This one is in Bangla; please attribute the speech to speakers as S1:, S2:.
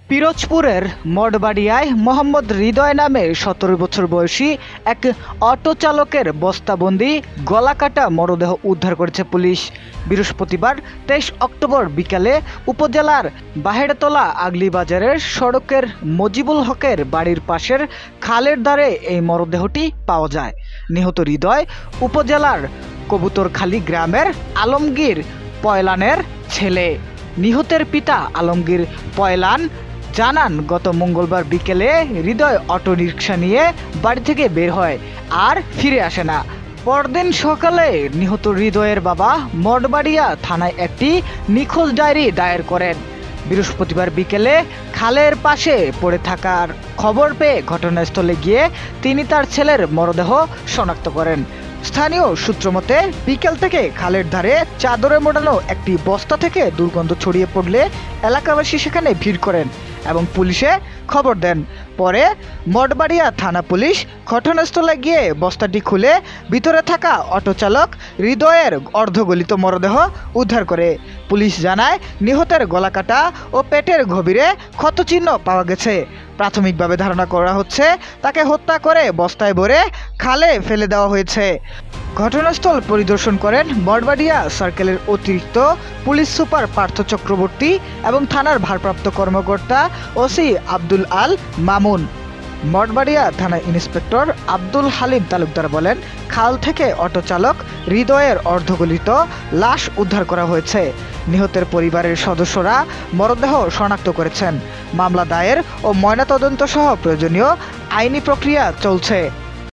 S1: পিরোজপুরের মঠবাড়িয়ায় মোহাম্মদ হৃদয় নামে ১৭ বছর বয়সী এক অটো চালকের বস্তাবন্দি গলাকাটা মরদেহ উদ্ধার করেছে পুলিশ। বৃহস্পতিবার ২৩ অক্টোবর বিকালে উপজেলার বাহেড়তলা আগলি বাজারের সড়কের মজিবুল হকের বাড়ির পাশের খালের ধারে এই মরদেহটি পাওয়া যায়। নিহত হৃদয় উপজেলার কবুতরখালী গ্রামের আলমগীর পয়লানের ছেলে। নিহতের পিতা আলমগীর পয়লান জানান, গত মঙ্গলবার বিকেলে হৃদয় অটো রিকশা নিয়ে বাড়ি থেকে বের হয় আর ফিরে আসে না। পরদিন সকালে নিহত হৃদয়ের বাবা মঠবাড়িয়া থানায় একটি নিখোঁজ ডায়েরি দায়ের করেন। বৃহস্পতিবার বিকেলে খালের পাশে পড়ে থাকার খবর পেয়ে ঘটনাস্থলে গিয়ে তিনি তার ছেলের মরদেহ শনাক্ত করেন। স্থানীয় সূত্রমতে বিকেল থেকে খালের ধারে চাদরে মোড়ানো একটি বস্তা থেকে দুর্গন্ধ ছড়িয়ে পড়লে এলাকাবাসী সেখানে ভিড় করেন এবং পুলিশে খবর দেন। পরে মঠবাড়িয়া থানা পুলিশ ঘটনাস্থলে গিয়ে বস্তাটি খুলে ভিতরে থাকা অটো চালক হৃদয়ের অর্ধগলিত মরদেহ উদ্ধার করে। পুলিশ জানায়, নিহতের গলাকাটা ও পেটের গভীরে ক্ষতচিহ্ন পাওয়া গেছে। প্রাথমিকভাবে ধারণা করা হচ্ছে তাকে হত্যা করে বস্তায় ভরে খালে ফেলে দেওয়া হয়েছে। ঘটনাস্থল পরিদর্শন করেন মঠবাড়িয়া সার্কেলের অতিরিক্ত পুলিশ সুপার পার্থ চক্রবর্তী এবং থানার ভারপ্রাপ্ত কর্মকর্তা ওসি আব্দুল আল মামুন। মঠবাড়িয়া থানা ইন্সপেক্টর আব্দুল হালিম তালুকদার বলেন, খাল থেকে অটো চালক হৃদয়ের অর্ধগলিত লাশ উদ্ধার করা হয়েছে। নিহতের পরিবারের সদস্যরা মরদেহ শনাক্ত করেছেন। মামলা দায়ের ও ময়নাতদন্ত সহ প্রয়োজনীয় আইনি প্রক্রিয়া চলছে।